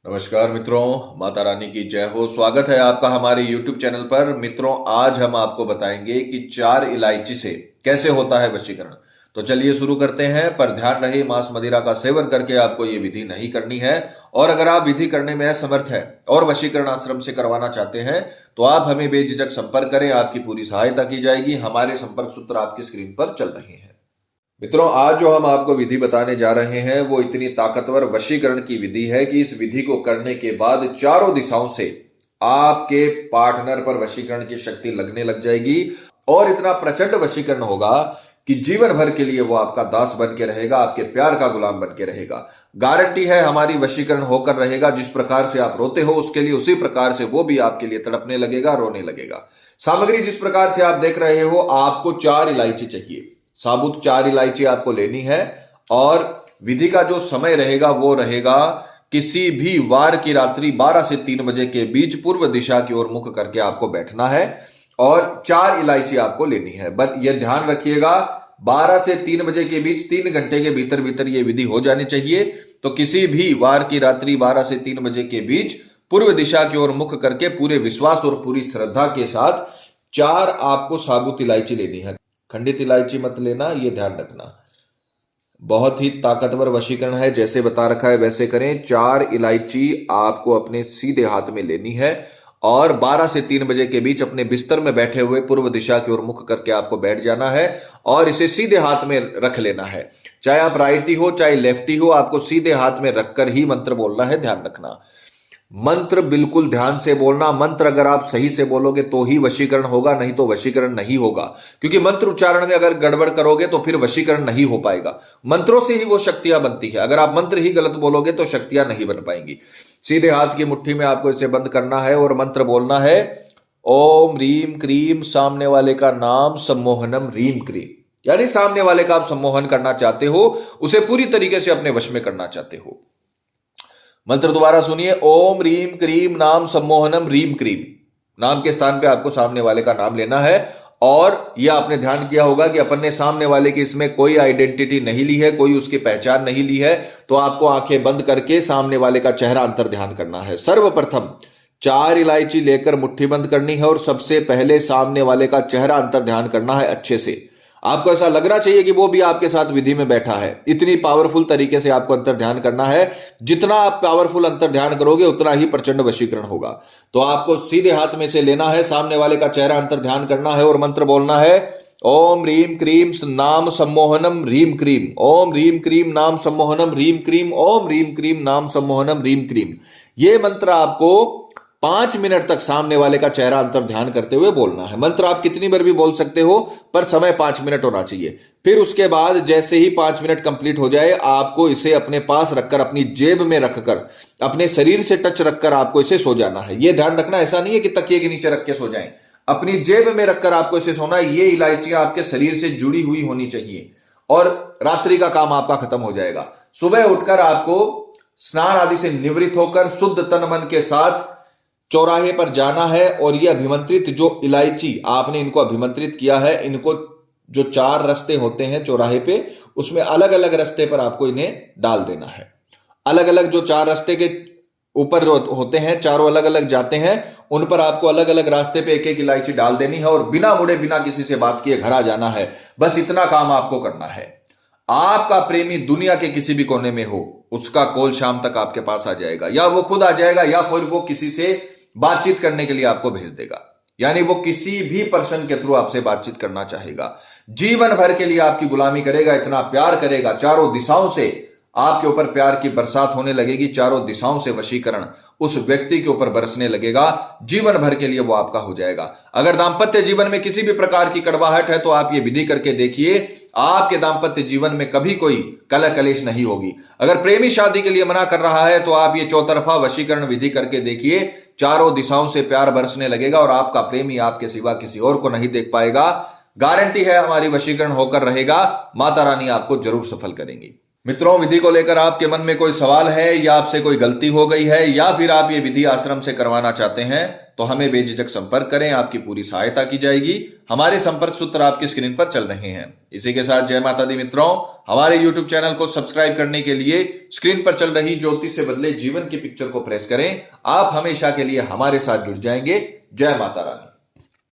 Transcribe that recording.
नमस्कार मित्रों, माता रानी की जय हो। स्वागत है आपका हमारे YouTube चैनल पर। मित्रों, आज हम आपको बताएंगे कि 4 इलायची से कैसे होता है वशीकरण। तो चलिए शुरू करते हैं। पर ध्यान रहे, मांस मदिरा का सेवन करके आपको ये विधि नहीं करनी है। और अगर आप विधि करने में असमर्थ है और वशीकरण आश्रम से करवाना चाहते हैं तो आप हमें बेझिझक संपर्क करें, आपकी पूरी सहायता की जाएगी। हमारे संपर्क सूत्र आपकी स्क्रीन पर चल रहे हैं। मित्रों, आज जो हम आपको विधि बताने जा रहे हैं वो इतनी ताकतवर वशीकरण की विधि है कि इस विधि को करने के बाद चारों दिशाओं से आपके पार्टनर पर वशीकरण की शक्ति लगने लग जाएगी और इतना प्रचंड वशीकरण होगा कि जीवन भर के लिए वो आपका दास बन के रहेगा, आपके प्यार का गुलाम बन के रहेगा। गारंटी है हमारी, वशीकरण होकर रहेगा। जिस प्रकार से आप रोते हो उसके लिए, उसी प्रकार से वो भी आपके लिए तड़पने लगेगा, रोने लगेगा। सामग्री जिस प्रकार से आप देख रहे हो, आपको 4 इलायची चाहिए। साबुत 4 इलायची आपको लेनी है। और विधि का जो समय रहेगा वो रहेगा किसी भी वार की रात्रि 12 से 3 बजे के बीच पूर्व दिशा की ओर मुख करके आपको बैठना है और 4 इलायची आपको लेनी है। बस यह ध्यान रखिएगा, 12 से 3 बजे के बीच 3 घंटे के भीतर भीतर यह विधि हो जानी चाहिए। तो किसी भी वार की रात्रि 12 से 3 बजे के बीच पूर्व दिशा की ओर मुख करके पूरे विश्वास और पूरी श्रद्धा के साथ 4 आपको साबुत इलायची लेनी है। खंडित इलायची मत लेना, यह ध्यान रखना। बहुत ही ताकतवर वशीकरण है, जैसे बता रखा है वैसे करें। 4 इलायची आपको अपने सीधे हाथ में लेनी है और 12 से 3 बजे के बीच अपने बिस्तर में बैठे हुए पूर्व दिशा की ओर मुख करके आपको बैठ जाना है और इसे सीधे हाथ में रख लेना है। चाहे आप राइटी हो चाहे लेफ्टी हो, आपको सीधे हाथ में रखकर ही मंत्र बोलना है, ध्यान रखना। मंत्र बिल्कुल ध्यान से बोलना। मंत्र अगर आप सही से बोलोगे तो ही वशीकरण होगा, नहीं तो वशीकरण नहीं होगा। क्योंकि मंत्र उच्चारण में अगर गड़बड़ करोगे तो फिर वशीकरण नहीं हो पाएगा। मंत्रों से ही वो शक्तियां बनती है। अगर आप मंत्र ही गलत बोलोगे तो शक्तियां नहीं बन पाएंगी। सीधे हाथ की मुट्ठी में आपको इसे बंद करना है और मंत्र बोलना है, ओम रीम क्रीम, सामने वाले का नाम सम्मोहनम रीम क्रीम। यानी सामने वाले का आप सम्मोहन करना चाहते हो, उसे पूरी तरीके से अपने वश में करना चाहते हो। मंत्र दोबारा सुनिए, ओम रीम क्रीम नाम सम्मोहनम रीम क्रीम। नाम के स्थान पे आपको सामने वाले का नाम लेना है। और यह आपने ध्यान किया होगा कि अपन ने सामने वाले की इसमें कोई आइडेंटिटी नहीं ली है, कोई उसकी पहचान नहीं ली है। तो आपको आंखें बंद करके सामने वाले का चेहरा अंतर ध्यान करना है। सर्वप्रथम 4 इलायची लेकर मुट्ठी बंद करनी है और सबसे पहले सामने वाले का चेहरा अंतर ध्यान करना है अच्छे से। आपको ऐसा लगना चाहिए कि वो भी आपके साथ विधि में बैठा है। इतनी पावरफुल तरीके से आपको अंतर ध्यान करना है। जितना आप पावरफुल अंतर ध्यान करोगे उतना ही प्रचंड वशीकरण होगा। तो आपको सीधे हाथ में से लेना है, सामने वाले का चेहरा अंतर ध्यान करना है और मंत्र बोलना है, ओम रीम क्रीम नाम सम्मोहनम रीम क्रीम, ओम रीम क्रीम नाम सम्मोहनम रीम क्रीम, ओम रीम क्रीम नाम सम्मोहनम रीम क्रीम। ये मंत्र आपको 5 मिनट तक सामने वाले का चेहरा अंतर ध्यान करते हुए बोलना है। मंत्र आप कितनी बार भी बोल सकते हो, पर समय 5 मिनट होना चाहिए। फिर उसके बाद जैसे ही 5 मिनट कंप्लीट हो जाए, आपको इसे अपने पास रखकर, अपनी जेब में रखकर, अपने शरीर से टच रखकर आपको इसे सो जाना है। यह ध्यान रखना, ऐसा नहीं है कि तकिए के नीचे रख के सो जाएं। अपनी जेब में रखकर आपको इसे सोना है। ये इलायचियां आपके शरीर से जुड़ी हुई होनी चाहिए और रात्रि का काम आपका खत्म हो जाएगा। सुबह उठकर आपको स्नान आदि से निवृत्त होकर शुद्ध तन मन के साथ चौराहे पर जाना है और ये अभिमंत्रित जो इलायची आपने इनको अभिमंत्रित किया है, इनको जो 4 रास्ते होते हैं चौराहे पे, उसमें अलग अलग रास्ते पर आपको इन्हें डाल देना है। अलग अलग जो 4 रास्ते के ऊपर होते हैं, चारों अलग अलग जाते हैं, उन पर आपको अलग अलग रास्ते पे एक एक इलायची डाल देनी है और बिना मुड़े, बिना किसी से बात किए घर आ जाना है। बस इतना काम आपको करना है। आपका प्रेमी दुनिया के किसी भी कोने में हो, उसका कॉल शाम तक आपके पास आ जाएगा, या वो खुद आ जाएगा या फिर वो किसी से बातचीत करने के लिए आपको भेज देगा। यानी वो किसी भी पर्सन के थ्रू आपसे बातचीत करना चाहेगा। जीवन भर के लिए आपकी गुलामी करेगा, इतना प्यार करेगा। चारों दिशाओं से आपके ऊपर प्यार की बरसात होने लगेगी। चारों दिशाओं से वशीकरण उस व्यक्ति के ऊपर बरसने लगेगा। जीवन भर के लिए वो आपका हो जाएगा। अगर दांपत्य जीवन में किसी भी प्रकार की कड़वाहट है तो आप ये विधि करके देखिए, आपके दांपत्य जीवन में कभी कोई कलह कलेश नहीं होगी। अगर प्रेमी शादी के लिए मना कर रहा है तो आप ये चौतरफा वशीकरण विधि करके देखिए। चारों दिशाओं से प्यार बरसने लगेगा और आपका प्रेमी आपके सिवा किसी और को नहीं देख पाएगा। गारंटी है हमारी, वशीकरण होकर रहेगा। माता रानी आपको जरूर सफल करेंगी। मित्रों, विधि को लेकर आपके मन में कोई सवाल है या आपसे कोई गलती हो गई है या फिर आप ये विधि आश्रम से करवाना चाहते हैं तो हमें बेझिझक संपर्क करें, आपकी पूरी सहायता की जाएगी। हमारे संपर्क सूत्र आपकी स्क्रीन पर चल रहे हैं। इसी के साथ जय माता दी मित्रों, हमारे YouTube चैनल को सब्सक्राइब करने के लिए स्क्रीन पर चल रही ज्योतिष से बदले जीवन की पिक्चर को प्रेस करें। आप हमेशा के लिए हमारे साथ जुड़ जाएंगे। जय माता रानी।